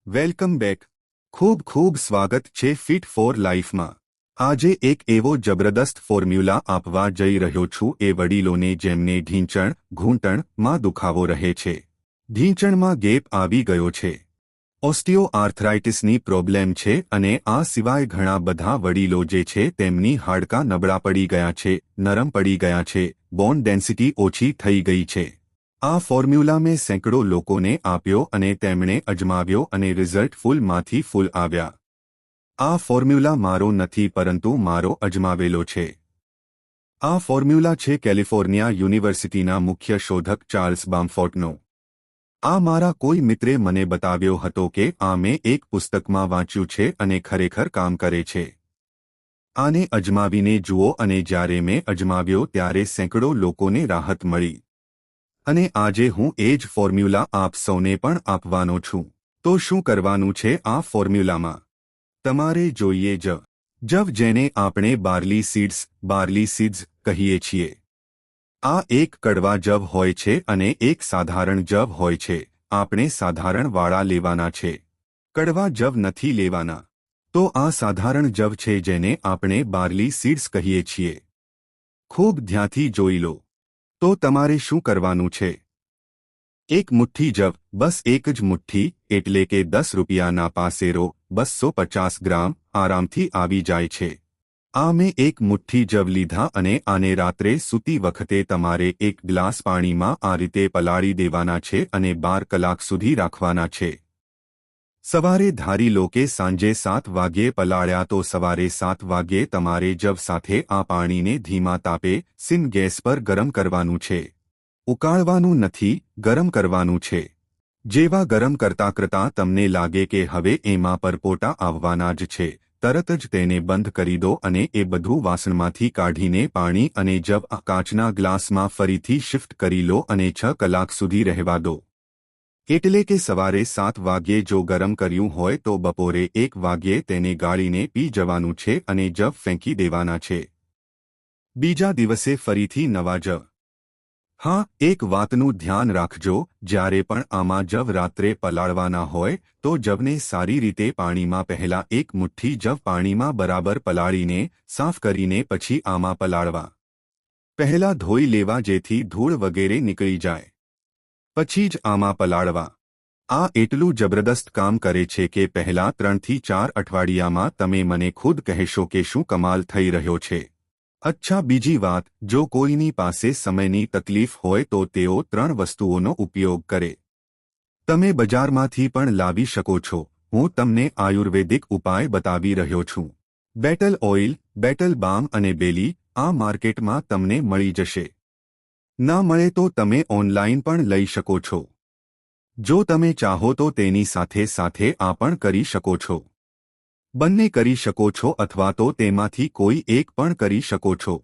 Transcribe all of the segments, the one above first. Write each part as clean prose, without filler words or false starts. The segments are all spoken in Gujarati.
Welcome back. ખૂબ ખૂબ સ્વાગત છે ફિટ ફોર લાઈફમાં. આજે એક એવો જબરદસ્ત ફોર્મ્યુલા આપવા જઈ રહ્યો છું એ વડીલોને જેમને ઢીંચણ ઘૂંટણમાં દુખાવો રહે છે, ઢીંચણમાં ગેપ આવી ગયો છે, ઓસ્ટિયો આર્થરાઇટિસની પ્રોબ્લેમ છે અને આ સિવાય ઘણા બધા વડીલો જે છે તેમની હાડકાં નબળા પડી ગયા છે, નરમ પડી ગયા છે, બોન ડેન્સિટી ઓછી થઈ ગઈ છે. આ ફોર્મ્યુલા મેં સેંકડો લોકોને આપ્યો અને તેમણે અજમાવ્યો અને રિઝલ્ટ ફૂલમાંથી ફૂલ આવ્યા. આ ફોર્મ્યુલા મારો નથી પરંતુ મારો અજમાવેલો છે. આ ફોર્મ્યુલા છે કેલિફોર્નિયા યુનિવર્સિટીના મુખ્ય શોધક ચાર્લ્સ બામફોર્ટનો. આ મારા કોઈ મિત્રે મને બતાવ્યો હતો કે આ મેં એક પુસ્તકમાં વાંચ્યું છે અને ખરેખર કામ કરે છે. આને અજમાવીને જુઓ અને જ્યારે મેં અજમાવ્યો ત્યારે સેંકડો લોકોને રાહત મળી. અને આજે હું એ જ ફોર્મ્યુલા આપ સૌને પણ આપવાનો છું. તો શું કરવાનું છે આ ફોર્મ્યુલામાં? તમારે જોઈએ જવ, જેને આપણે બાર્લી સીડ્સ કહીએ છીએ. આ એક કડવા જવ હોય છે અને એક સાધારણ જવ હોય છે. આપણે સાધારણ વાળા લેવાના છે, કડવા જવ નથી લેવાના. તો આ સાધારણ જવ છે જેને આપણે બાર્લી સીડ્સ કહીએ છીએ. ખૂબ ધ્યાનથી જોઈ લો. તો તમારે શું કરવાનું છે? એક મુઠ્ઠી જવ, બસ એક જ મુઠ્ઠી એટલે કે 10 રૂપિયાના પાસેરો 250 ગ્રામ આરામથી આવી જાય છે. આ મેં એક મુઠ્ઠી જવ લીધા અને આને રાત્રે સૂતી વખતે તમારે એક ગ્લાસ પાણીમાં આ રીતે પલાળી દેવાના છે અને 12 કલાક સુધી રાખવાના છે. સવારે ધારી લો કે સાંજે 7 વાગ્યે પલાળ્યા તો સવારે 7 વાગ્યે તમારે જવ સાથે આ પાણીને ધીમા તાપે સિમ ગેસ પર ગરમ કરવાનું છે. ઉકાળવાનું નથી, ગરમ કરવાનું છે. જેવા ગરમ કરતાં તમને લાગે કે હવે એમાં પરપોટા આવવાના જ છે, તરત જ તેને બંધ કરી દો અને એ બધું વાસણમાંથી કાઢીને પાણી અને જવ આ કાચના ગ્લાસમાં ફરીથી શિફ્ટ કરી લો અને 6 કલાક સુધી રહેવા દો. એટલે કે સવારે 7 વાગ્યે જો ગરમ કર્યું હોય તો બપોરે 1 વાગ્યે તેને ગાળીને પી જવાનું છે અને જવ ફેંકી દેવાના છે. બીજા દિવસે ફરીથી નવા જવ. હા, એક વાતનું ધ્યાન રાખજો, જ્યારે પણ આમાં જવ રાત્રે પલાળવાના હોય તો જવને સારી રીતે પાણીમાં પહેલા એક મુઠ્ઠી જવ પાણીમાં બરાબર પલાળીને સાફ કરીને પછી આમાં પલાળવા. પહેલા ધોઈ લેવા જેથી ધૂળ વગેરે નીકળી જાય. પછી જ આમાં પલાળવા. આ એટલું જબરદસ્ત કામ કરે છે કે પહેલા 3 થી 4 અઠવાડિયામાં તમે મને ખુદ કહેશો કે શું કમાલ થઈ રહ્યો છે. અચ્છા, બીજી વાત, જો કોઈની પાસે સમયની તકલીફ હોય તો તેઓ 3 વસ્તુઓનો ઉપયોગ કરે. તમે બજારમાંથી પણ લાવી શકો છો. હું તમને આયુર્વેદિક ઉપાય બતાવી રહ્યો છું. બેટલ ઓઇલ, બેટલ બામ અને બેલી આ માર્કેટમાં તમને મળી જશે. ના મળે તો તમે ઓનલાઈન પણ લઈ શકો છો. જો તમે ચાહો તો તેની સાથે સાથે આ પણ કરી શકો છો. બંને કરી શકો છો અથવા તો તેમાંથી કોઈ એક પણ કરી શકો છો.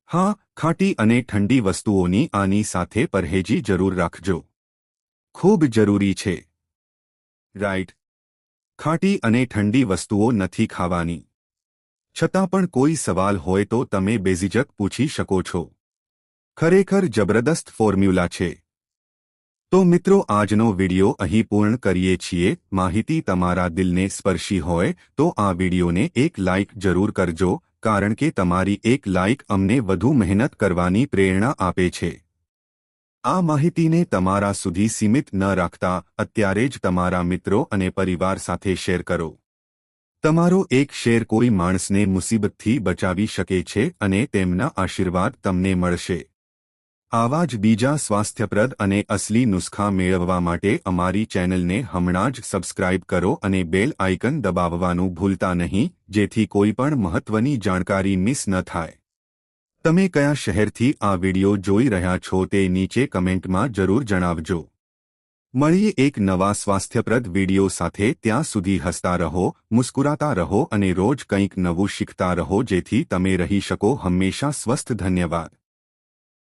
હા, ખાટી અને ઠંડી વસ્તુઓની આની સાથે પરહેજી જરૂર રાખજો. ખૂબ જરૂરી છે. રાઈટ. ખાટી અને ઠંડી વસ્તુઓ નથી ખાવાની. છતાં પણ કોઈ સવાલ હોય તો તમે બેઝિજક પૂછી શકો છો. ખરેખર જબરદસ્ત ફોર્મ્યુલા છે. તો મિત્રો, આજનો વિડિયો અહીં પૂર્ણ કરીએ છીએ. માહિતી તમારા દિલને સ્પર્શી હોય તો આ વિડિયોને એક લાઇક જરૂર કરજો, કારણ કે તમારી એક લાઇક અમને વધુ મહેનત કરવાની પ્રેરણા આપે છે. આ માહિતીને તમારા સુધી સીમિત ન રાખતા અત્યારે જ તમારા મિત્રો અને પરિવાર સાથે શેર કરો. તમારો એક શેર કોઈ માણસને મુસીબતથી બચાવી શકે છે અને તેમના આશીર્વાદ તમને મળશે. આવા જ બીજા સ્વાસ્થ્યપ્રદ અને અસલી નુસ્ખા મેળવવા માટે અમારી ચેનલને હમણાં જ સબસ્ક્રાઇબ કરો અને બેલ આઇકન દબાવવાનું ભૂલતા નહીં, જેથી કોઈ પણ મહત્વની જાણકારી મિસ ન થાય. તમે કયા શહેરથી આ વિડિયો જોઈ રહ્યા છો તે નીચે કમેન્ટમાં જરૂર જણાવજો. મળીએ એક નવા સ્વાસ્થ્યપ્રદ વિડિયો સાથે. ત્યાં સુધી હસતા રહો, મુસ્કુરાતા રહો અને રોજ કંઈક નવું શીખતા રહો જેથી તમે રહી શકો હંમેશા સ્વસ્થ. ધન્યવાદ.